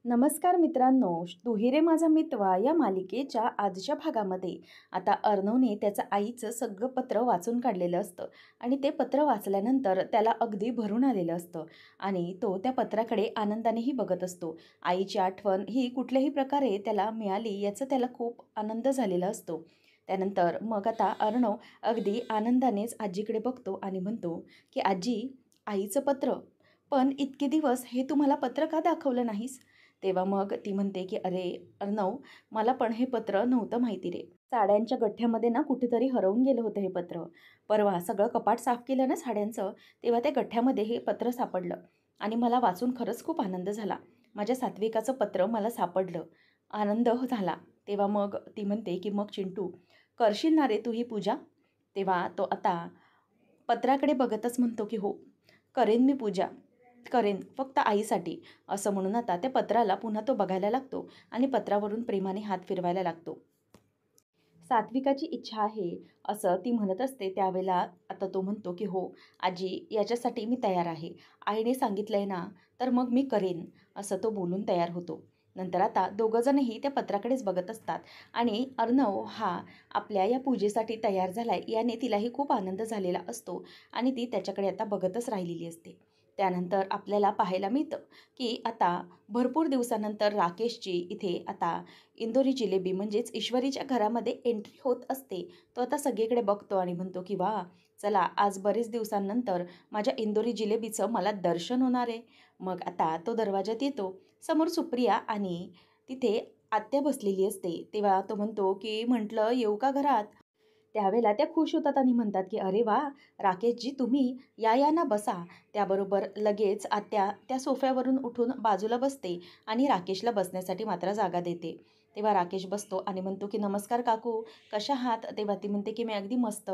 नमस्कार मित्रांनो, तू रे माझा मितवा या मालिकेच्या आजच्या भागामध्ये आता अर्णवने त्याचं आईचं सगळं पत्र वाचून काढलेलं असतं आणि ते पत्र वाचल्यानंतर त्याला अगदी भरून आलेलं असतं आणि तो त्या पत्राकडे आनंदानेही बघत असतो. आईची आठवण ही कुठल्याही प्रकारे त्याला मिळाली याचं त्याला खूप आनंद झालेला असतो. त्यानंतर मग आता अर्णव अगदी आनंदानेच आजीकडे बघतो आणि म्हणतो की आजी, आईचं पत्र, पण इतके दिवस हे तू मला पत्र का दाखवलं नाहीस? तेव्हा मग ती म्हणते की "अरे अर्णव, मला पण हे पत्र नव्हतं माहिती रे. साड्यांच्या गठ्ठ्यामध्ये ना कुठेतरी हरवून गेलं होतं हे पत्र. परवा सगळं कपाट साफ केलं ना साड्यांचं, तेव्हा त्या गठ्ठ्यामध्ये हे पत्र सापडलं आणि मला वाचून खरंच खूप आनंद झाला. माझ्या सात्विकाचं पत्र मला सापडलं. आनंद झाला." तेव्हा मग ती म्हणते की "मग चिंटू, करशील ना रे तू ही पूजा?" तेव्हा तो आता पत्राकडे बघतच म्हणतो की "हो, करेन मी पूजा. करेन, फक्त आईसाठी." असं म्हणून आता त्या पत्राला पुन्हा तो बघायला लागतो आणि पत्रावरून प्रेमाने हात फिरवायला लागतो. सात्विकाची इच्छा आहे असं ती म्हणत असते त्यावेळेला आता तो म्हणतो की "हो आजी, याच्यासाठी मी तयार आहे. आईने सांगितलंय ना, तर मग मी करेन." असं तो बोलून तयार होतो. नंतर आता दोघंजणही त्या पत्राकडेच बघत असतात आणि अर्णव हा आपल्या या पूजेसाठी तयार झालाय याने तिलाही खूप आनंद झालेला असतो आणि ती त्याच्याकडे आता बघतच राहिलेली असते. त्यानंतर आपल्याला पाहायला मिळतं की आता भरपूर दिवसानंतर राकेशची इथे आता इंदोरी जिलेबी म्हणजेच ईश्वरीच्या घरामध्ये एंट्री होत असते. तो आता सगळीकडे बघतो आणि म्हणतो की "वाह! चला, आज बरेच दिवसांनंतर माझ्या इंदोरी जिलेबीचं मला दर्शन होणार आहे." मग आता तो दरवाजात येतो. समोर सुप्रिया आणि तिथे आत्या बसलेली असते. तेव्हा तो म्हणतो की "म्हटलं येऊ का घरात?" त्यावेळेला त्या खुश होतात आणि म्हणतात की "अरे वाह! राकेशजी तुम्ही या ना बसा." त्याबरोबर लगेच आत्या त्या सोफ्यावरून उठून बाजूला बसते आणि राकेशला बसण्यासाठी मात्र जागा देते. तेव्हा राकेश बसतो आणि म्हणतो की "नमस्कार काकू, कशा आहात?" तेव्हा ती म्हणते की "मी अगदी मस्त."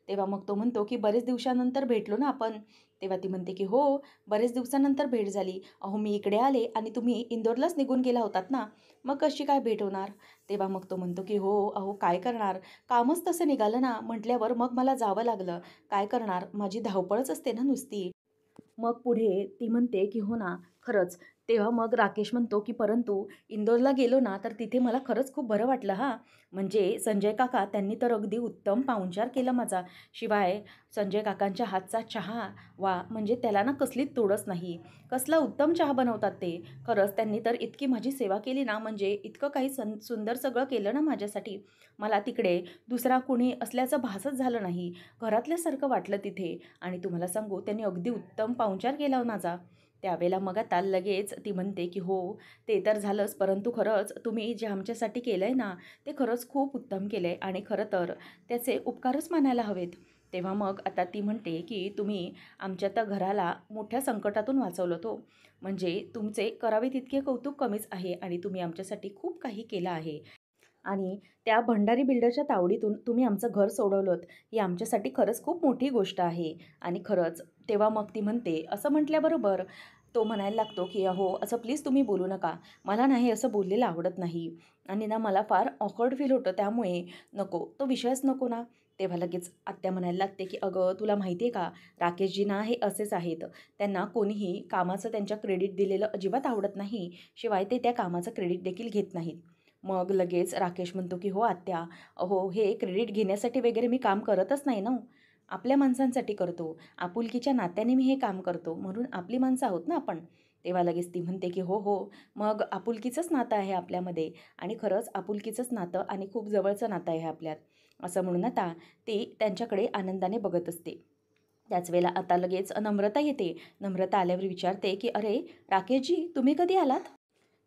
तेव्हा मग तो म्हणतो की "बरेच दिवसानंतर भेटलो ना आपण?" तेव्हा ती म्हणते की "हो, बरेच दिवसानंतर भेट झाली. अहो मी इकडे आले आणि तुम्ही इंदोरलाच निघून गेला होतात ना, मग कशी काय भेट होणार?" तेव्हा मग तो म्हणतो की "हो, अहो काय करणार, कामच तसं निघालं ना, म्हटल्यावर मग मला जावं लागलं. काय करणार, माझी धावपळच असते ना नुसती." मग पुढे ती म्हणते की "हो ना, खरंच." तेव्हा मग राकेश म्हणतो की "परंतु इंदोरला गेलो ना, तर तिथे मला खरंच खूप बरं वाटलं हां. म्हणजे संजय काका त्यांनी तर अगदी उत्तम पाहुणचार केला माझा. शिवाय संजय काकांच्या हातचा चहा, वा म्हणजे त्याला ना कसलीच तोडच नाही. कसला उत्तम चहा बनवतात ते. खरंच त्यांनी तर इतकी माझी सेवा केली ना, म्हणजे इतकं काही सुंदर सगळं केलं ना माझ्यासाठी. मला तिकडे दुसरा कुणी असल्याचं भासच झालं नाही. घरातल्यासारखं वाटलं तिथे. आणि तुम्हाला सांगू त्यांनी अगदी उत्तम पाहुणचार केला हो माझा." त्यावेळेला मग आता लगेच ती म्हणते की "हो, ते तर झालंच, परंतु खरंच तुम्ही जे आमच्यासाठी केलं आहे ना, ते खरंच खूप उत्तम केलं आहे आणि खरं तर त्याचे उपकारच मानायला हवेत." तेव्हा मग आता ती म्हणते की "तुम्ही आमच्या त्या घराला मोठ्या संकटातून वाचवलं हो. म्हणजे तुमचे करावे तितके कौतुक कमीच आहे आणि तुम्ही आमच्यासाठी खूप काही केलं आहे. आणि त्या भंडारी बिल्डरच्या तावडीतून तुम्ही आमचं घर सोडवलंत, ही आमच्यासाठी खरंच खूप मोठी गोष्ट आहे." आणि खरंच तेव्हा मग ती म्हणते असं म्हटल्याबरोबर तो म्हणायला लागतो की "अहो, असं प्लीज तुम्ही बोलू नका. मला नाही असं बोललेलं आवडत नाही आणि ना मला फार ऑकवर्ड फील होतं, त्यामुळे नको, तो विषयच नको ना." तेव्हा लगेच आत्या म्हणायला लागते की "अगं, तुला माहिती आहे का, राकेशजी ना हे असेच आहेत. त्यांना कोणीही कामाचं त्यांच्या क्रेडिट दिलेलं अजिबात आवडत नाही. शिवाय ते त्या कामाचं क्रेडिट देखील घेत नाहीत." मग लगेच राकेश म्हणतो की "हो आत्या, अहो हे क्रेडिट घेण्यासाठी वगैरे मी काम करतच नाही ना हो. आपल्या माणसांसाठी करतो. आपुलकीच्या नात्याने मी हे काम करतो. म्हणून आपली माणसं आहोत ना आपण." तेव्हा लगेच ती म्हणते की "हो, हो, मग आपुलकीचंच नातं आहे आपल्यामध्ये आणि खरंच आपुलकीचंच नातं आणि खूप जवळचं नातं आहे आपल्यात." असं म्हणून आता ती त्यांच्याकडे आनंदाने बघत असते. त्याच वेळेला आता लगेच नम्रता येते. नम्रता आल्यावर विचारते की "अरे राकेशजी, तुम्ही कधी आलात?"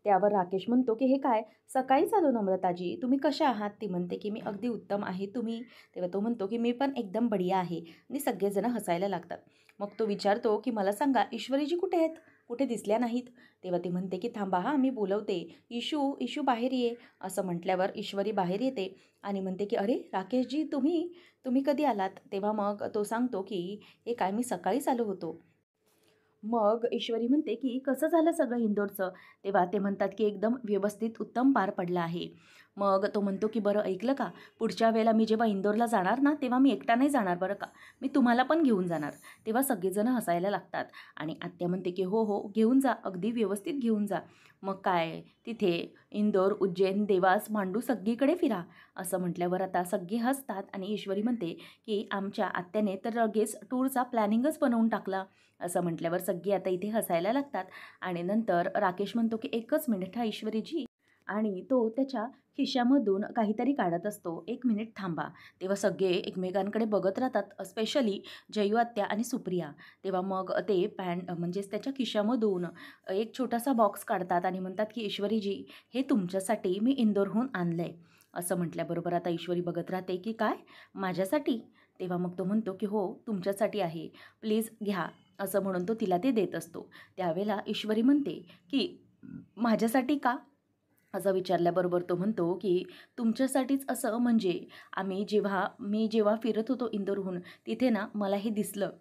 त्यावर राकेश म्हणतो की "हे काय, सकाळीच आलो नम्रताजी. तुम्ही कशा आहात?" ती म्हणते की "मी अगदी उत्तम आहे. तुम्ही?" तेव्हा तो म्हणतो की "मी पण एकदम बढिया आहे." आणि सगळेजण हसायला लागतात. मग तो विचारतो की "मला सांगा, ईश्वरीजी कुठे आहेत? कुठे दिसल्या नाहीत?" तेव्हा ती म्हणते की "थांबा हां, मी बोलवते. इशू, इशू बाहेर ये." असं म्हटल्यावर ईश्वरी बाहेर येते आणि म्हणते की "अरे राकेशजी, तुम्ही तुम्ही कधी आलात?" तेव्हा मग तो सांगतो की "हे काय, मी सकाळीच आलो होतो." मग ईश्वरी म्हणते की "कसं झालं सगळं इंदोरचं?" तेव्हा ते म्हणतात की "एकदम व्यवस्थित उत्तम पार पडलं आहे." मग तो म्हणतो की बरं ऐकलं का, पुढच्या वेळेला मी जेव्हा इंदोरला जाणार ना तेव्हा मी एकटा नाही जाणार बरं का, मी तुम्हाला पण घेऊन जाणार. तेव्हा सगळेजण हसायला लागतात आणि आत्या म्हणते की हो हो घेऊन जा, अगदी व्यवस्थित घेऊन जा. मग काय तिथे इंदोर, उज्जैन, देवास, मांडू सगळीकडे फिरा असं म्हटल्यावर आता सगळे हसतात आणि ईश्वरी म्हणते की आमच्या आत्याने तर लगेच टूरचा प्लॅनिंगच बनवून टाकला. असं म्हटल्यावर सगळे आता इथे हसायला लागतात आणि नंतर राकेश म्हणतो की एकच मिनिट हा ईश्वरीजी, आणि तो त्याच्या खिशामधून काहीतरी काढत असतो. एक मिनिट थांबा. तेव्हा सगळे एकमेकांकडे बघत राहतात, स्पेशली जयू आत्या आणि सुप्रिया. तेव्हा मग ते म्हणजेच त्याच्या खिशामधून एक छोटासा बॉक्स काढतात आणि म्हणतात की ईश्वरीजी हे तुमच्यासाठी मी इंदोरहून आणलंय. असं म्हटल्याबरोबर आता ईश्वरी बघत राहते की काय माझ्यासाठी. तेव्हा मग तो म्हणतो की हो तुमच्यासाठी आहे, प्लीज घ्या. असं म्हणून तो तिला ते देत असतो. त्यावेळेला ईश्वरी म्हणते की माझ्यासाठी का, असं विचारल्याबरोबर तो म्हणतो की तुमच्यासाठीच. असं म्हणजे मी जेव्हा फिरत होतो इंदोरहून तिथे ना मला हे दिसलं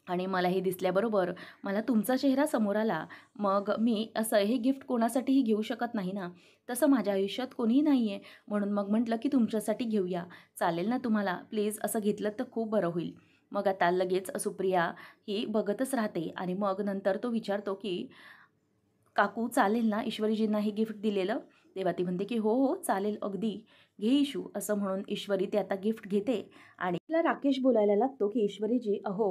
आणि मला हे दिसल्याबरोबर मला तुमचा चेहरा समोर आला. मग मी असं हे गिफ्ट कोणासाठीही घेऊ शकत नाही ना, तसं माझ्या आयुष्यात कोणीही नाही आहे, म्हणून मग म्हटलं की तुमच्यासाठी घेऊया. चालेल ना तुम्हाला, प्लीज असं घेतलं तर खूप बरं होईल. मग आता लगेच सुप्रिया ही बघतच राहते आणि मग नंतर तो विचारतो की काकू चालेल ना ईश्वरीजींना हे गिफ्ट दिलेलं. तेव्हा ती म्हणते की हो हो चालेल अगदी, घे इशू. असं म्हणून ईश्वरी ते आता गिफ्ट घेते आणि तिला राकेश बोलायला लागतो की ईश्वरीजी अहो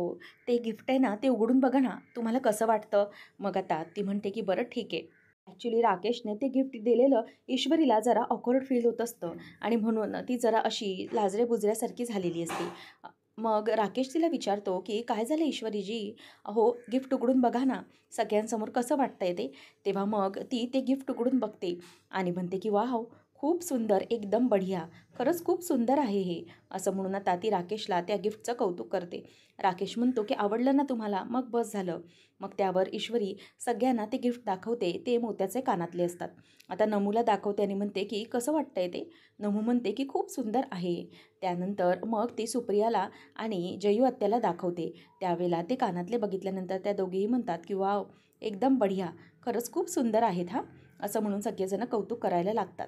ते गिफ्ट आहे ना ते उघडून बघा ना, तुम्हाला कसं वाटतं. मग आता ती म्हणते की बरं ठीक आहे. ॲक्च्युली राकेशने ते गिफ्ट दिलेलं ईश्वरीला जरा ऑकवर्ड फील होत असतं आणि म्हणून ती जरा अशी लाजरे झालेली असते. मग राकेश तिला विचारतो की काय झालं ईश्वरीजी, अहो गिफ्ट उघडून बघा ना, सगळ्यांसमोर कसं वाटतंय ते. तेव्हा मग ती ते गिफ्ट उघडून बघते आणि म्हणते की वाव, खूप सुंदर, एकदम बढिया, खरंच खूप सुंदर आहे हे. असं म्हणून आता ती राकेशला त्या गिफ्टचं कौतुक करते. राकेश म्हणतो की आवडलं ना तुम्हाला, मग बस झालं. मग त्यावर ईश्वरी सगळ्यांना ते गिफ्ट दाखवते. ते मोत्याचे कानातले असतात. आता नमूला दाखवते आणि म्हणते की कसं वाटतंय ते. नमू म्हणते की खूप सुंदर आहे. त्यानंतर मग ती सुप्रियाला आणि जयू आत्याला दाखवते. त्यावेळेला ते कानातले बघितल्यानंतर त्या दोघेही म्हणतात की वाव, एकदम बढिया, खरंच खूप सुंदर आहेत हां. असं म्हणून सगळेजण कौतुक करायला लागतात.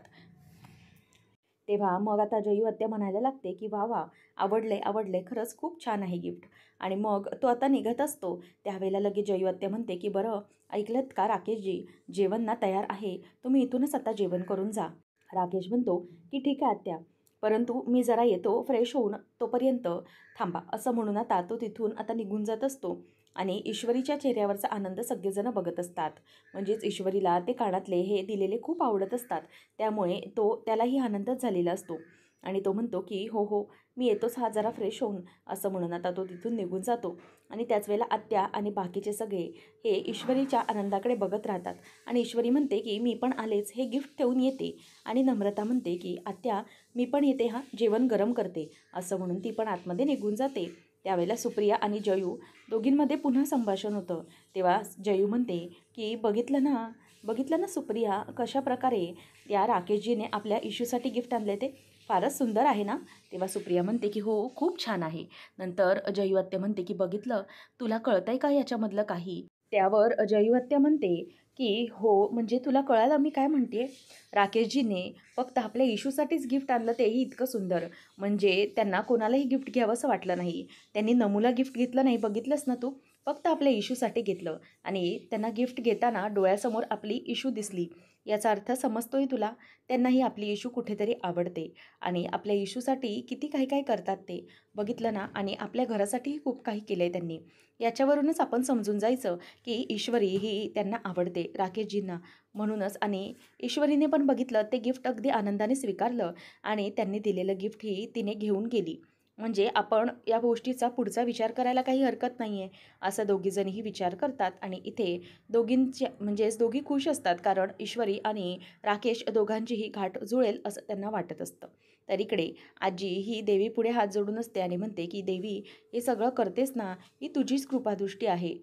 तेव्हा मग आता जयू आत्या म्हणायला लागते की वा वा, आवडले आवडले, खरंच खूप छान आहे गिफ्ट. आणि मग तो आता निघत असतो. त्यावेळेला लगेच जयू आत्या म्हणते की बरं ऐकलत का राकेशजी, जेवण ना तयार आहे, तुम्ही इथूनच आता जेवण करून जा. राकेश म्हणतो की ठीक आहे आत्या, परंतु मी जरा येतो फ्रेश होऊन, तोपर्यंत थांबा. असं म्हणून आता तो तिथून आता निघून जात असतो आणि ईश्वरीच्या चेहऱ्यावरचा आनंद सगळेजण बघत असतात. म्हणजेच ईश्वरीला ते कानातले हे दिलेले खूप आवडत असतात. त्यामुळे त्यालाही आनंदच झालेला असतो आणि तो म्हणतो की हो हो मी येतोच हा जरा फ्रेश होऊन. असं म्हणून आता तो तिथून निघून जातो आणि त्याच वेळेला आत्या आणि बाकीचे सगळे हे ईश्वरीच्या आनंदाकडे बघत राहतात आणि ईश्वरी म्हणते की मी पण आलेच, हे गिफ्ट ठेवून येते. आणि नम्रता म्हणते की आत्या मी पण येते हां, जेवण गरम करते. असं म्हणून ती पण आतमध्ये निघून जाते. त्यावेळेला सुप्रिया आणि जयू दोघींमध्ये पुन्हा संभाषण होतं. तेव्हा जयू म्हणते की बघितलं ना सुप्रिया, कशा प्रकारे या राकेशजीने आपल्या इशूसाठी गिफ्ट आणले, ते फारच सुंदर आहे ना. तेव्हा सुप्रिया म्हणते की हो खूप छान आहे. नंतर जयू आत्या म्हणते की बघितलं, तुला कळतंय का याच्यामधलं काही. त्यावर जयू आत्या म्हणते की हो म्हणजे तुला कळालं मी काय म्हणते. राकेशजीने फक्त आपल्या इशूसाठीच गिफ्ट आणलं, तेही इतकं सुंदर, म्हणजे त्यांना कोणालाही गिफ्ट घ्यावंसं वाटलं नाही. त्यांनी नमूला गिफ्ट घेतलं नाही, बघितलंस ना तू, फक्त आपल्या इशूसाठी घेतलं आणि त्यांना गिफ्ट घेताना डोळ्यासमोर आपली इशू दिसली. याचा अर्थ समजतोय तुला, त्यांनाही आपली इशू कुठेतरी आवडते आणि आपल्या इशूसाठी किती काही काय करतात ते बघितलं ना. आणि आपल्या घरासाठीही खूप काही केलं आहे त्यांनी. याच्यावरूनच आपण समजून जायचं की ईश्वरी ही त्यांना आवडते राकेशजींना. म्हणूनच आणि ईश्वरीने पण बघितलं ते गिफ्ट अगदी आनंदाने स्वीकारलं आणि त्यांनी दिलेलं गिफ्टही तिने घेऊन गेली. म्हणजे आपण या गोष्टीचा पुढचा विचार करायला काही हरकत नाही आहे, असं दोघीजणीही विचार करतात. आणि इथे म्हणजेच दोघी खुश असतात, कारण ईश्वरी आणि राकेश दोघांचीही गाठ जुळेल असं त्यांना वाटत असतं. तर इकडे आजी ही देवीपुढे हात जोडून असते आणि म्हणते की देवी, हे सगळं करतेस ना, ही तुझीच कृपादृष्टी आहे.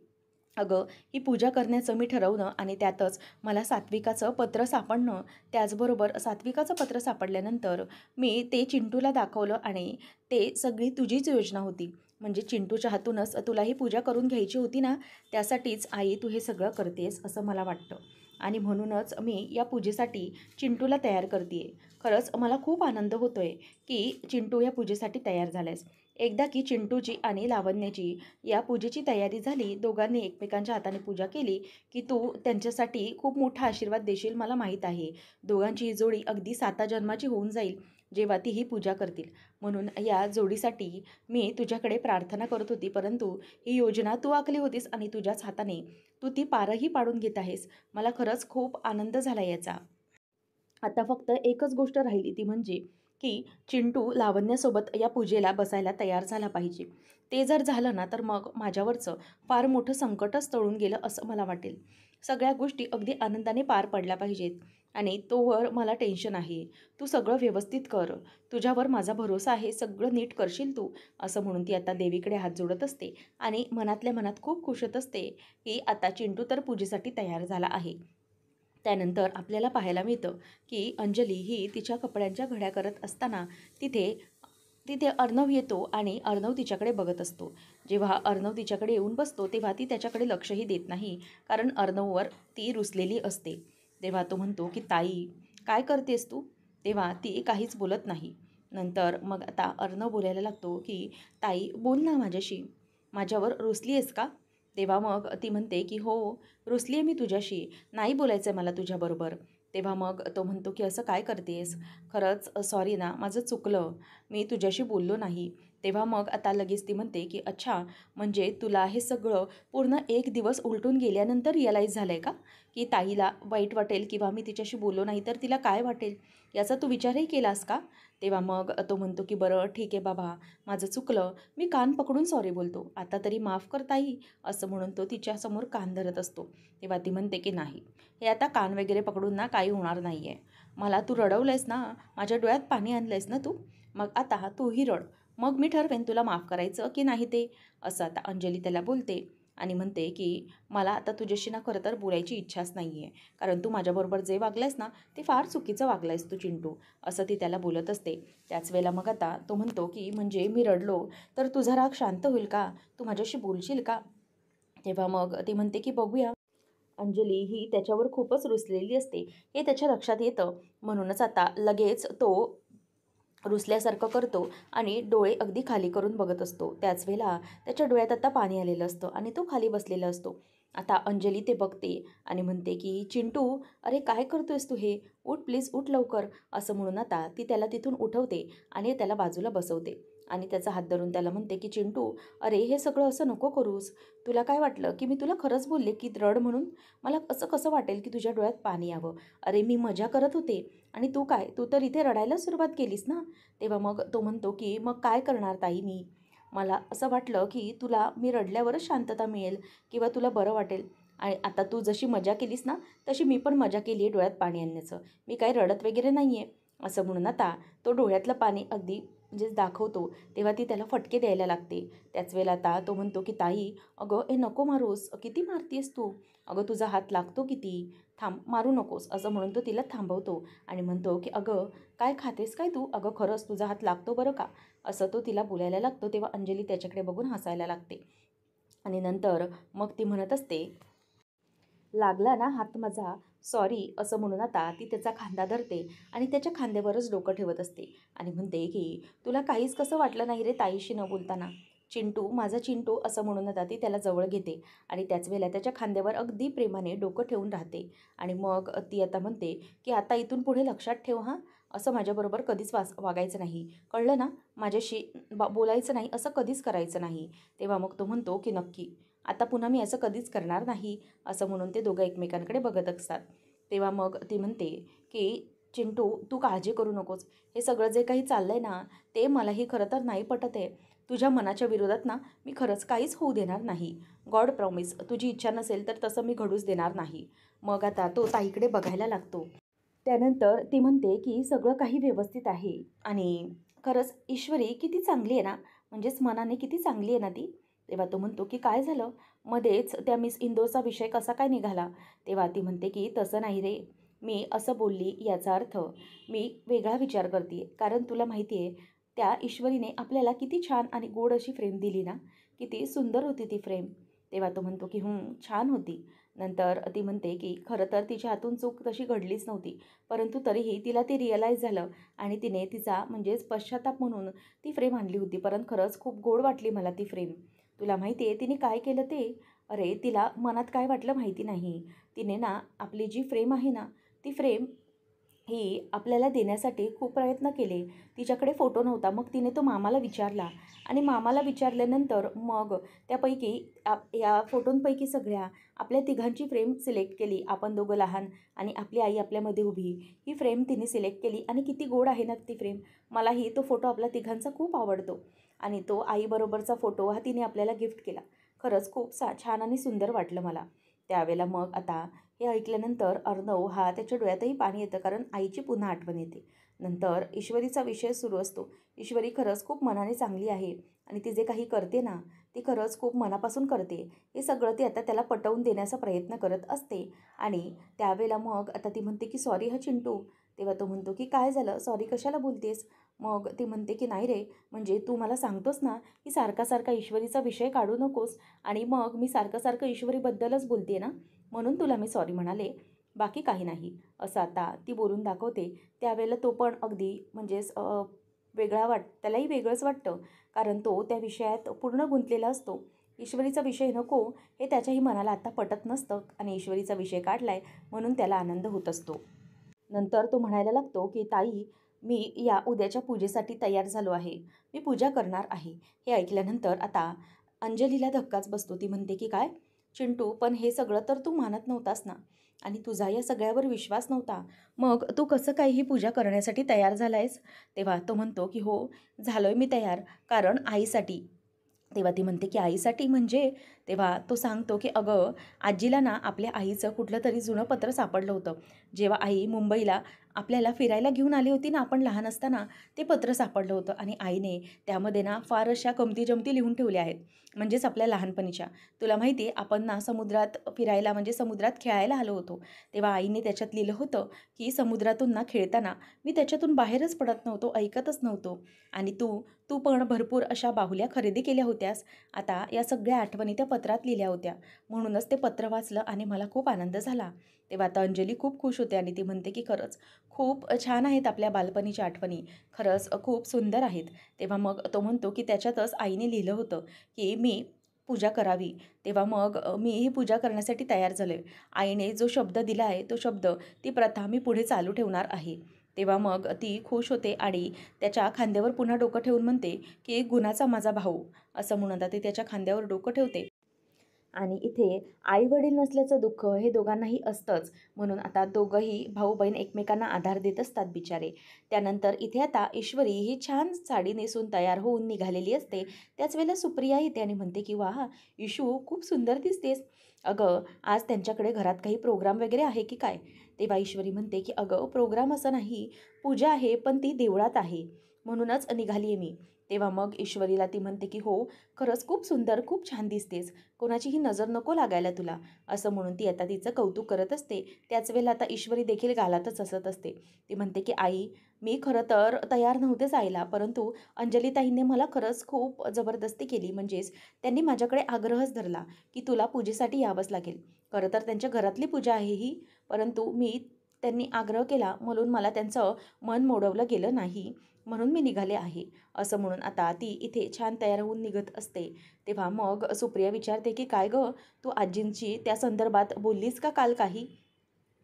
अगं, ही पूजा करण्याचं मी ठरवणं आणि त्यातच मला सात्विकाचं पत्र सापडणं, त्याचबरोबर सात्विकाचं पत्र सापडल्यानंतर मी ते चिंटूला दाखवलं आणि ते सगळी तुझीच योजना होती. म्हणजे चिंटूच्या हातूनच तुला ही पूजा करून घ्यायची होती ना, त्यासाठीच आई तू हे सगळं करतेस असं मला वाटतं. आणि म्हणूनच मी या पूजेसाठी चिंटूला तयार करते आहे. खरंच मला खूप आनंद होतो आहे की चिंटू या पूजेसाठी तयार झाल्यास. एकदा की चिंटूची आणि लावण्याची या पूजेची तयारी झाली, दोघांनी एकमेकांच्या हाताने पूजा केली, की तू त्यांच्यासाठी खूप मोठा आशीर्वाद देशील मला माहीत आहे. दोघांची ही जोडी अगदी 7 जन्माची होऊन जाईल, जेव्हा ती ही पूजा करतील. म्हणून या जोडीसाठी मी तुझ्याकडे प्रार्थना करत होती, परंतु ही योजना तू आखली होतीस आणि तुझ्याच हाताने तू ती पारही पाडून घेत आहेस. मला खरंच खूप आनंद झाला याचा. आता फक्त एकच गोष्ट राहिली ती म्हणजे की चिंटू लावण्यासोबत या पूजेला बसायला तयार झाला पाहिजे. ते जर झालं ना, तर मग माझ्यावरचं फार मोठं संकटच टळून गेलं असं मला वाटेल. सगळ्या गोष्टी अगदी आनंदाने पार पडल्या पाहिजेत आणि तोवर मला टेन्शन आहे. तू सगळं व्यवस्थित कर. तुझ्यावर माझा भरोसा आहे. सगळं नीट करशील तू, असं म्हणून ती आता देवीकडे हात जोडत असते आणि मनातल्या मनात खूप खुश होत असते की आता चिंटू तर पूजेसाठी तयार झाला आहे. त्यानंतर आपल्याला पाहायला मिळतं की अंजली ही तिच्या कपड्यांच्या घड्या करत असताना तिथे तिथे अर्णव येतो आणि अर्णव तिच्याकडे बघत असतो. जेव्हा अर्णव तिच्याकडे येऊन बसतो तेव्हा ती त्याच्याकडे लक्षही देत नाही, कारण अर्णववर ती रुसलेली असते. तेव्हा तो म्हणतो की ताई, काय करतेस तू? तेव्हा ती काहीच बोलत नाही. नंतर मग आता अर्णव बोलायला लागतो की ताई, बोल ना माझ्याशी, माझ्यावर रुसली आहेस का? तेव्हा मग ती म्हणते की हो, रुसली आहे मी तुझ्याशी, नाही बोलायचं आहे मला तुझ्याबरोबर. तेव्हा मग तो म्हणतो की असं काय करतेस? खरंच सॉरी ना, माझं चुकलं, मी तुझ्याशी बोललो नाही. तेव्हा मग आता लगेच ती म्हणते की अच्छा, म्हणजे तुला हे सगळं पूर्ण 1 दिवस उलटून गेल्यानंतर रिअलाईज झालं आहे का, की ताईला वाईट वाटेल किंवा मी तिच्याशी बोललो नाही तर तिला काय वाटेल, याचा तू विचारही केलास का? तेव्हा मग तो म्हणतो की बरं ठीक आहे बाबा, माझं चुकलं, मी कान पकडून सॉरी बोलतो, आता तरी माफ कर ताई, असं म्हणून तो तिच्यासमोर कान धरत असतो. तेव्हा ती म्हणते की नाही, हे आता कान वगैरे पकडून ना काही होणार नाही आहे. मला तू रडवलंयस ना, माझ्या डोळ्यात पाणी आणलंयस ना तू, मग आता तूही रड. मग मी ठरवेन तुला माफ करायचं की नाही ते, असं आता अंजली त्याला बोलते आणि म्हणते की मला आता तुझ्याशी ना खरं तर बोलायची इच्छाच नाही आहे, कारण तू माझ्याबरोबर जे वागलायस ना, ते फार चुकीचं वागलायस तू चिंटू, असं ती त्याला बोलत असते. त्याच वेळेला मग आता तो म्हणतो की म्हणजे मी रडलो तर तुझा राग शांत होईल का? तू माझ्याशी बोलशील का? तेव्हा मग ती म्हणते की बघूया. अंजली ही त्याच्यावर खूपच रुसलेली असते, हे त्याच्या लक्षात येतं. म्हणूनच आता लगेच तो रुसल्यासारखं करतो आणि डोळे अगदी खाली करून बघत असतो. त्याच वेळेला त्याच्या डोळ्यात आता पाणी आलेलं असतं आणि तो खाली बसलेला असतो. आता अंजली ते बघते आणि म्हणते की चिंटू, अरे काय करतोयस तू हे? उठ प्लीज, उठ लवकर, असं म्हणून आता ती त्याला तिथून उठवते आणि त्याला बाजूला बसवते आणि त्याचा हात धरून त्याला म्हणते की चिंटू, अरे हे सगळं असं नको करूस. तुला काय वाटलं की मी तुला खरंच बोलले की रड म्हणून? मला असं कसं वाटेल की तुझ्या डोळ्यात पाणी यावं? अरे मी मजा करत होते आणि तू काय, तू तर इथे रडायला सुरुवात केलीस ना. तेव्हा मग तो म्हणतो की मग काय करणार ताई मी? मला असं वाटलं की तुला मी रडल्यावरच शांतता मिळेल किंवा तुला बरं वाटेल. आणि आता तू जशी मजा केलीस ना, तशी मी पण मजा केली आहे डोळ्यात पाणी आणण्याचं. मी काही रडत वगैरे नाही आहे, असं म्हणून आता तो डोळ्यातलं पाणी अगदी म्हणजे दाखवतो. तेव्हा ती त्याला फटके द्यायला लागते. त्याच वेळेला आता तो म्हणतो की ताई, अगं ए नको मारूस, किती मारतीयस तू? अगं तुझा हात लागतो किती, थांब, मारू नकोस, असं म्हणून तो तिला थांबवतो आणि म्हणतो की अगं काय खातेस काय तू? अगं खरंच तुझा हात लागतो बरं का, असं तो तिला बोलायला लागतो. तेव्हा अंजली त्याच्याकडे बघून हसायला लागते आणि नंतर मग ती म्हणत असते, लागला ना हात माझा, सॉरी, असं म्हणून आता ती त्याचा खांदा धरते आणि त्याच्या खांद्यावरच डोकं ठेवत असते आणि म्हणते की तुला काहीच कसं वाटलं नाही रे ताईशी न बोलताना? चिंटू, माझा चिंटू, असं म्हणून आता ती त्याला जवळ घेते आणि त्याच वेळेला त्याच्या खांद्यावर अगदी प्रेमाने डोकं ठेवून राहते आणि मग ती आता म्हणते की आता इथून पुढे लक्षात ठेव हां, असं माझ्याबरोबर कधीच वागायचं नाही, कळलं ना? माझ्याशी बोलायचं नाही, असं कधीच करायचं नाही. तेव्हा मग तो म्हणतो की नक्की, आता पुन्हा मी असं कधीच करणार नाही, असं म्हणून ते दोघं एकमेकांकडे बघत असतात. तेव्हा मग ती म्हणते की चिंटू, तू काळजी करू नकोस, हे सगळं जे काही चाललं आहे ना, ते मलाही खरं तर नाही पटत आहे. तुझ्या मनाच्या विरोधात ना मी खरंच काहीच होऊ देणार नाही. गॉड प्रॉमिस, तुझी इच्छा नसेल तर तसं मी घडूच देणार नाही. मग आता तो ताईकडे बघायला लागतो. त्यानंतर ती म्हणते की सगळं काही व्यवस्थित आहे आणि खरंच ईश्वरी किती चांगली आहे ना, म्हणजेच मनाने किती चांगली आहे ना ती. तेव्हा तो म्हणतो की काय झालं, मध्येच त्या मिस इंदोरचा विषय कसा काय निघाला? तेव्हा ती म्हणते की तसं नाही रे, मी असं बोलली याचा अर्थ मी वेगळा विचार करते, कारण तुला माहिती आहे त्या ईश्वरीने आपल्याला किती छान आणि गोड अशी फ्रेम दिली ना, किती सुंदर होती ती फ्रेम. तेव्हा तो म्हणतो की छान होती. नंतर ती म्हणते की खरं तर तिच्या हातून चूक तशी घडलीच नव्हती, परंतु तरीही तिला ते रिअलाईज झालं आणि तिने तिचा म्हणजेच पश्चाताप म्हणून ती फ्रेम आणली होती. परंतु खरंच खूप गोड वाटली मला ती फ्रेम. तुला माहिती आहे तिने काय केलं ते? अरे, तिला मनात काय वाटलं माहिती नाही. तिने ना आपली जी फ्रेम आहे ना, ती फ्रेम ही आपल्याला देण्यासाठी खूप प्रयत्न केले. तिच्याकडे फोटो नव्हता. मग तिने तो मामाला विचारला आणि मामाला विचारल्यानंतर मग त्यापैकी या फोटोंपैकी सगळ्या आपल्या तिघांची फ्रेम सिलेक्ट केली. आपण दोघं लहान आणि आपली आई आपल्यामध्ये उभी. ही फ्रेम तिने सिलेक्ट केली आणि किती गोड आहे ना ती फ्रेम. मलाही तो फोटो आपल्या तिघांचा खूप आवडतो आणि तो आईबरोबरचा फोटो हा तिने आपल्याला गिफ्ट केला. खरंच खूप छान आणि सुंदर वाटलं मला. त्यावेळेला मग आता हे ऐकल्यानंतर अर्णव हा त्याच्या डोळ्यातही पाणी येतं, कारण आईची पुन्हा आठवण येते. नंतर ईश्वरीचा विषय सुरू असतो. ईश्वरी खरंच खूप मनाने चांगली आहे आणि ती जे काही करते ना, ती खरंच खूप मनापासून करते. हे सगळं ती आता त्याला पटवून देण्याचा प्रयत्न करत असते आणि त्यावेळेला मग आता ती म्हणते की सॉरी हा चिंटू. तेव्हा तो म्हणतो की काय झालं, सॉरी कशाला बोलतेस? मग ती म्हणते की नाही रे, म्हणजे तू मला सांगतोस ना की सारखा सारखा ईश्वरीचा विषय काढू नकोस आणि मग मी सारखं सारखं ईश्वरीबद्दलच बोलते ना, म्हणून तुला मी सॉरी म्हणाले, बाकी काही नाही. असं आता ती बोलून दाखवते. त्यावेळेला तो पण अगदी म्हणजेच त्यालाही वेगळंच वाटतं, कारण तो त्या विषयात पूर्ण गुंतलेला असतो. ईश्वरीचा विषय नको हे त्याच्याही मनाला आता पटत नसतं आणि ईश्वरीचा विषय काढलाय म्हणून त्याला आनंद होत असतो. नंतर तो म्हणायला लागतो की ताई, मी या उद्याच्या पूजेसाठी तयार झालो आहे. मी पूजा करणार आहे. हे ऐकल्यानंतर आता अंजलीला धक्काच बसतो. ती म्हणते की काय चिंटू, पण हे सगळं तर तू मानत नव्हतास ना आणि तुझा या सगळ्यावर विश्वास नव्हता. मग तू कसं काही ही पूजा करण्यासाठी तयार झालायस? तेव्हा तो म्हणतो की हो, झालोय मी तयार, कारण आईसाठी. तेव्हा ती म्हणते की आईसाठी म्हणजे? तेव्हा तो सांगतो की अगं, आजीला ना आपल्या आईचं कुठलं तरी जुनं पत्र सापडलं होतं. जेव्हा आई मुंबईला आपल्याला फिरायला घेऊन आली होती ना आपण लहान असताना, ते पत्र सापडलं होतं आणि आईने त्यामध्ये ना फार अशा गमती-जमती लिहून ठेवल्या आहेत. म्हणजेच आपल्या लहानपणीच्या. तुला माहिती आहे आपण ना समुद्रात फिरायला म्हणजे समुद्रात खेळायला आलो होतो. तेव्हा आईने त्याच्यात लिहिलं होतं की समुद्रातून ना खेळताना मी त्याच्यातून बाहेरच पडत नव्हतो, ऐकतच नव्हतो आणि तू तू पण भरपूर अशा बाहुल्या खरेदी केल्या होत्यास. आता या सगळ्या आठवणी त्या पत्रात लिहिल्या होत्या. म्हणूनच ते पत्र वाचलं आणि मला खूप आनंद झाला. तेव्हा आता अंजली खूप खुश होते आणि ती म्हणते की खरंच खूप छान आहेत आपल्या बालपणीच्या आठवणी. खरंच खूप सुंदर आहेत. तेव्हा मग तो म्हणतो की त्याच्यातच आईने लिहिलं होतं की मी पूजा करावी. तेव्हा मग मी ही पूजा करण्यासाठी तयार झाले. आईने जो शब्द दिला आहे तो शब्द, ती प्रथा मी पुढे चालू ठेवणार आहे. तेव्हा मग ती खुश होते आणि त्याच्या खांद्यावर पुन्हा डोकं ठेवून म्हणते की एक गुणाचा माझा भाऊ, असं म्हणून आता ती त्याच्या खांद्यावर डोकं ठेवते. आणि इथे आई-वडील नसल्याचं दुःख हे दोघांनाही असतंच. म्हणून आता दोघंही भाऊ-बहीण एकमेकांना आधार देत असतात बिचारे. त्यानंतर इथे आता ईश्वरी ही छान साडी नेसून तयार होऊन निघालेली असते. त्याच वेळेला सुप्रिया येते आणि म्हणते की "वाह! इशू खूप सुंदर दिसतेस." "अगं, आज त्यांच्याकडे घरात काही प्रोग्राम वगैरे आहे की काय?" तेव्हा ईश्वरी म्हणते की "अगं, प्रोग्राम असं नाही, पूजा आहे, पण ती देवळात आहे, म्हणूनच निघाली आहे मी." तेव्हा मग ईश्वरीला ती म्हणते की "हो, खरंच खूप सुंदर, खूप छान दिसतेस. कोणाचीही नजर नको लागायला तुला." असं म्हणून ती आता तिचं कौतुक करत असते. त्याच वेळेला आता ईश्वरी देखील गालातच हसत असते. ती म्हणते की "आई, मी खरं तर तयार नव्हते जायला, परंतु अंजलीताईंनी मला खरंच खूप जबरदस्ती केली. म्हणजेच त्यांनी माझ्याकडे आग्रहच धरला की तुला पूजेसाठी यावंच लागेल. खरं तर त्यांच्या घरातली पूजा आहे ही, परंतु त्यांनी आग्रह केला म्हणून मला त्यांचं मन मोडवलं गेलं नाही, म्हणून मी निघाले आहे." असं म्हणून आता ती इथे छान तयार होऊन निघत असते. तेव्हा मग सुप्रिया विचारते की "काय गं, तू आजींची त्या संदर्भात बोललीस का काल काही?"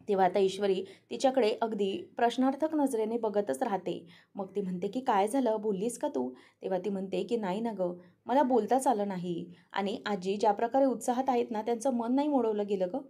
तेव्हा आता ईश्वरी तिच्याकडे अगदी प्रश्नार्थक नजरेने बघतच राहते. मग ती म्हणते की "काय झालं, बोललीस का तू?" तेव्हा ती म्हणते की "नाही ना गं, मला बोलताच आलं नाही आणि आजी ज्या प्रकारे उत्साहात आहेत ना, त्यांचं मन नाही मोडवलं गेलं गं."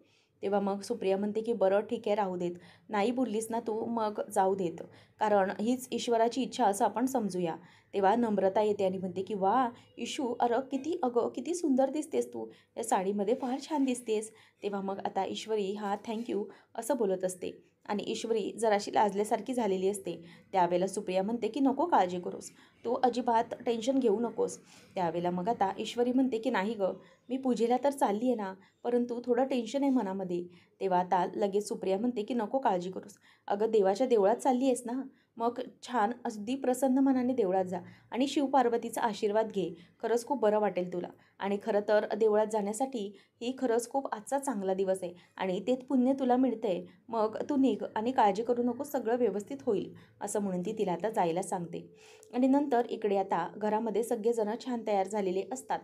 तेव्हा मग सुप्रिया म्हणते की "बरं ठीक आहे, राहू देत. नाही बोललीस ना तू, मग जाऊ देत. कारण हीच ईश्वराची इच्छा असं आपण समजूया." तेव्हा नम्रता येते आणि म्हणते की "वाह! इशू, अगं किती सुंदर दिसतेस तू. या साडीमध्ये फार छान दिसतेस." तेव्हा मग आता ईश्वरी हा थँक असं बोलत असते आणि ईश्वरी जराशी लाजल्यासारखी झालेली असते. त्यावेळेला सुप्रिया म्हणते की "नको काळजी करूस. तू अजिबात टेन्शन घेऊ नकोस." त्यावेळेला मग आता ईश्वरी म्हणते की "नाही गं, मी पूजेला तर चालली आहे ना, परंतु थोडं टेन्शन आहे मनामध्ये." तेव्हा आता लगेच सुप्रिया म्हणते की "नको काळजी करूस. अगं, देवाच्या देवळात चालली आहेस ना, मग छान अगदी प्रसन्न मनाने देवळात जा आणि शिवपार्वतीचा आशीर्वाद घे. खरंच खूप बरं वाटेल तुला." आणि खरं तर देवळात जाण्यासाठी ही खरंच खूप आजचा चांगला दिवस आहे आणि तेच पुण्य तुला मिळतंय. मग तू निघ आणि काळजी करू नको, सगळं व्यवस्थित होईल, असं म्हणून ती तिला आता जायला सांगते. आणि नंतर इकडे आता घरामध्ये सगळेजण छान तयार झालेले असतात.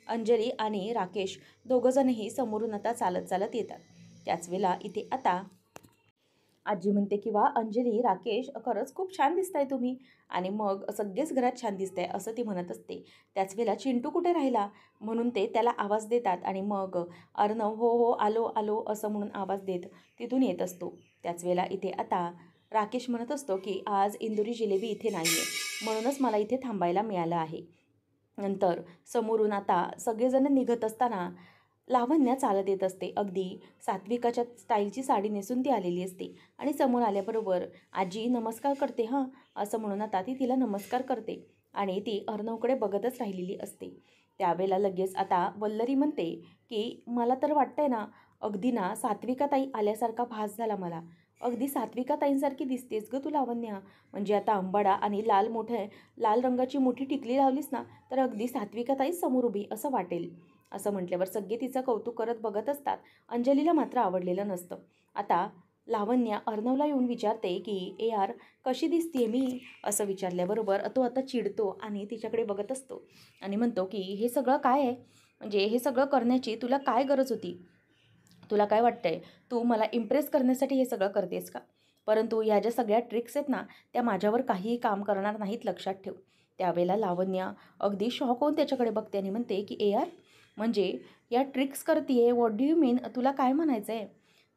अंजली आणि राकेश दोघंजणही समोरून आता चालत चालत येतात. त्याच वेळेला इथे आता आजी म्हणते की वा अंजली, राकेश, खरंच खूप छान दिसताय तुम्ही. आणि मग सगळेच घरात छान दिसतंय असं ती म्हणत असते. त्याच वेळेला चिंटू कुठे राहिला म्हणून ते त्याला आवाज देतात आणि मग अर्णव हो हो आलो आलो असं म्हणून आवाज देत तिथून येत असतो. त्याच वेळेला इथे आता राकेश म्हणत असतो की आज इंदुरी जिलेबी इथे नाही आहे, म्हणूनच मला इथे थांबायला मिळालं आहे. नंतर समोरून आता सगळेजण निघत असताना लावण्या चालत येत असते. अगदी सात्विकाच्या स्टाईलची साडी नेसून ती आलेली असते आणि समोर आल्याबरोबर आजी नमस्कार करते हां, असं म्हणून आता ती तिला नमस्कार करते आणि ती अर्णवकडे बघतच राहिलेली असते. त्यावेळेला लगेच आता वल्लरी म्हणते की मला तर वाटतंय ना, अगदी ना सात्विकाताई आल्यासारखा भास झाला मला. अगदी सात्विकाताईंसारखी दिसतेस गं तू लावण्या. म्हणजे आता अंबाडा आणि लाल रंगाची मोठी टिकली लावलीस ना, तर अगदी सात्विकाताईच समोर उभी असं वाटेल. असं म्हटल्यावर सगळे तिचं कौतुक करत बघत असतात. अंजलीला मात्र आवडलेलं नसतं. आता लावण्या अर्णवला येऊन विचारते की ए यार, कशी दिसतीये मी, असं विचारल्याबरोबर तो आता चिडतो आणि तिच्याकडे बघत असतो आणि म्हणतो की हे सगळं काय आहे, म्हणजे हे सगळं करण्याची तुला काय गरज होती. तुला काय वाटतंय, तू मला इम्प्रेस करण्यासाठी हे सगळं करतेस का. परंतु ह्या ज्या सगळ्या ट्रिक्स आहेत ना, त्या माझ्यावर काहीही काम करणार नाहीत, लक्षात ठेव. त्यावेळेला लावण्या अगदी शॉक होऊन त्याच्याकडे बघते आणि म्हणते की ए यार, म्हणजे या ट्रिक्स करतीये, व्हॉट डू यू मीन, तुला काय म्हणायचं आहे.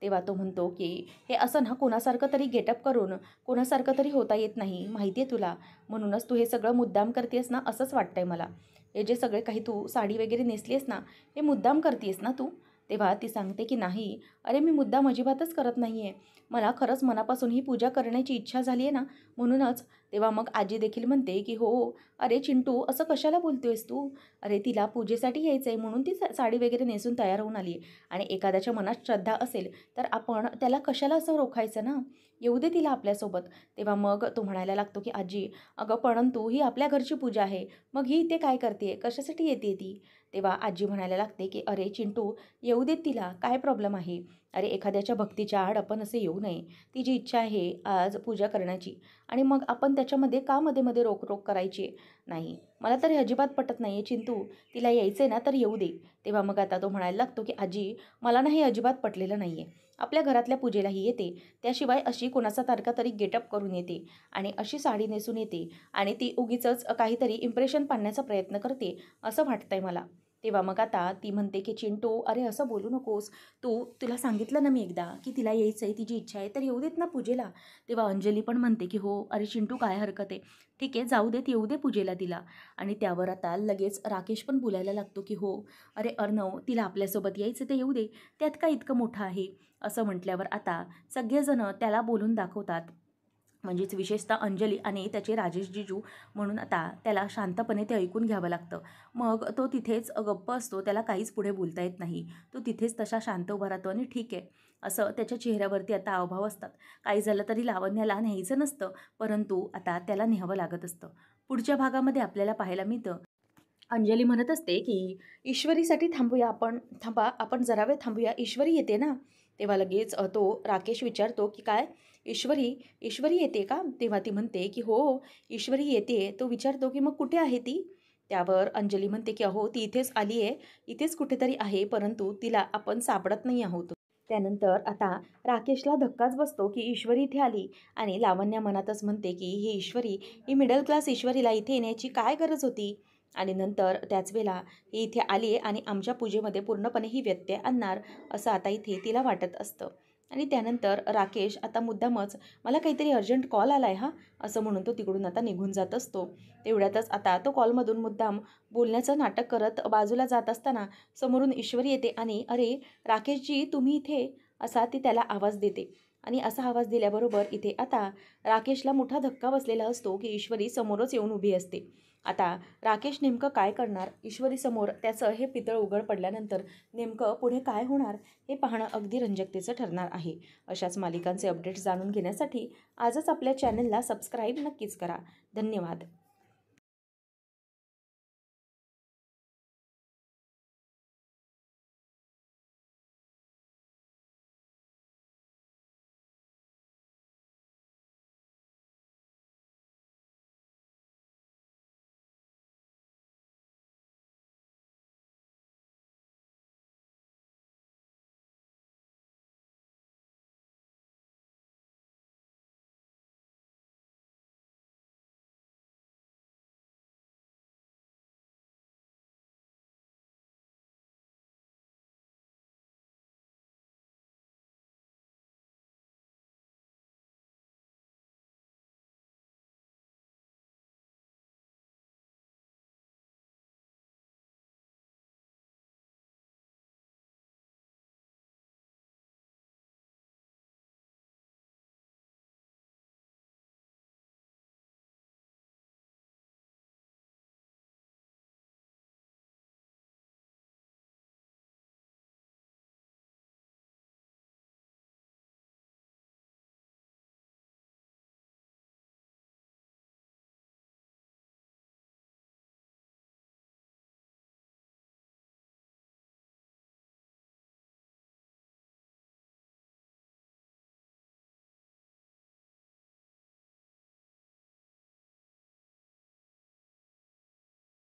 तेव्हा तो म्हणतो की हे असं ना कोणासारखं तरी गेटअप करून कोणासारखं तरी होता येत नाही, माहिती आहे तुला. म्हणूनच तू हे सगळं मुद्दाम करतेस ना, असंच वाटतंय मला. हे जे सगळे काही तू साडी वगैरे नेसलीस ना, हे मुद्दाम करतेस ना तू. तेव्हा ती सांगते की नाही, अरे मी मुद्दाम अजिबातच करत नाही आहे. मला खरंच मनापासून ही पूजा करण्याची इच्छा झाली आहे ना, म्हणूनच. तेव्हा मग आजी देखील म्हणते की हो, अरे चिंटू, असं कशाला बोलतोयस तू. अरे तिला पूजेसाठी यायचं आहे म्हणून ती साडी वगैरे नेसून तयार होऊन आली आहे. आणि एखाद्याच्या मनात श्रद्धा असेल तर आपण त्याला कशाला असं रोखायचं ना, येऊ दे तिला आपल्यासोबत. तेव्हा मग तो म्हणायला लागतो की आजी, अगं परंतु ही आपल्या घरची पूजा आहे, मग ही इथे काय करते, कशासाठी येते ती. तेव्हा आजी म्हणायला लागते की अरे चिंटू, येऊ देत तिला, काय प्रॉब्लेम आहे. अरे एखाद्याच्या भक्तीच्या आड आपण असे येऊ नये. ती जी इच्छा आहे आज पूजा करण्याची, आणि मग आपण त्याच्यामध्ये का मध्ये मध्ये रोकरोक करायची नाही. मला तर हे अजिबात पटत नाही आहे चिंटू, तिला यायचं आहे ना तर येऊ दे. तेव्हा मग आता तो म्हणायला लागतो की आजी, मला ना हे अजिबात पटलेलं नाही आहे. आपल्या घरातल्या पूजेलाही येते, त्याशिवाय अशी कोणाचा तारखा तरी गेटअप करून येते आणि अशी साडी नेसून येते आणि ती उगीचच काहीतरी इम्प्रेशन पाडण्याचा प्रयत्न करते, असं वाटतंय मला. तेव्हा मग आता ती म्हणते की चिंटू, अरे असं बोलू नकोस. तुला सांगितलं ना मी एकदा की तिला यायचं आहे, तिची इच्छा आहे, तर येऊ देत ना पूजेला. तेव्हा अंजली पण म्हणते की हो, अरे चिंटू काय हरकत आहे, ठीक आहे जाऊ देत, येऊ दे पूजेला तिला. आणि त्यावर आता लगेच राकेश पण बोलायला लागतो की हो, अरे अर्णव, तिला आपल्यासोबत यायचं तर येऊ दे, त्यात काय इतकं मोठं आहे. असं म्हटल्यावर आता सगळेजणं त्याला बोलून दाखवतात. म्हणजेच विशेषतः अंजली आणि त्याचे राजेश जिजू. म्हणून आता त्याला शांतपणे ते ऐकून घ्यावं लागतं. मग तो तिथेच गप्प असतो, त्याला काहीच पुढे बोलता येत नाही. तो तिथेच तसा शांत उभा राहतो आणि ठीक आहे असं त्याच्या चेहऱ्यावरती आता हावभाव असतात. काही झालं तरी लावण्याला न्यायचं नसतं, परंतु आता त्याला न्यावं लागत असतं. पुढच्या भागामध्ये आपल्याला पाहायला मिळतं, अंजली म्हणत असते की ईश्वरीसाठी थांबूया आपण, थांबा आपण जरा वेळ थांबूया, ईश्वरी येते ना. तेव्हा लगेच तो राकेश विचारतो की काय, ईश्वरी ईश्वरी येते का. तेव्हा ती म्हणते की हो, ईश्वरी येते. तो विचारतो की मग कुठे आहे ती. त्यावर अंजली म्हणते की अहो, ती इथेच आली आहे, इथेच कुठेतरी आहे, परंतु तिला आपण सापडत नाही आहोत. त्यानंतर आता राकेशला धक्काच बसतो की ईश्वरी इथे आली आणि लावण्या मनातच म्हणते की ही ईश्वरी, ही मिडल क्लास ईश्वरीला इथे येण्याची काय गरज होती. आणि नंतर त्याच वेळेला ही इथे आली आहे आणि आमच्या पूजेमध्ये पूर्णपणे ही व्यत्यय आणणार, असं आता इथे तिला वाटत असतं. आणि त्यानंतर राकेश आता मुद्दामच, मला काहीतरी अर्जंट कॉल आला आहे हां, असं म्हणून तो तिकडून आता निघून जात असतो. तेवढ्यातच आता तो कॉलमधून मुद्दाम बोलण्याचं नाटक करत बाजूला जात असताना समोरून ईश्वरी येते आणि अरे राकेशजी, तुम्ही इथे, असा ती त्याला आवाज देते. आणि असा आवाज दिल्याबरोबर इथे आता राकेशला मोठा धक्का बसलेला असतो की ईश्वरी समोरच येऊन उभी असते. आता राकेश नेमकं काय करणार, ईश्वरीसमोर त्याचं हे पितळ उघड पडल्यानंतर नेमकं पुढे काय होणार, हे पाहणं अगदी रंजकतेचं ठरणार आहे. अशाच मालिकांचे अपडेट्स जाणून घेण्यासाठी आजच आपल्या चॅनलला सबस्क्राईब नक्कीच करा. धन्यवाद.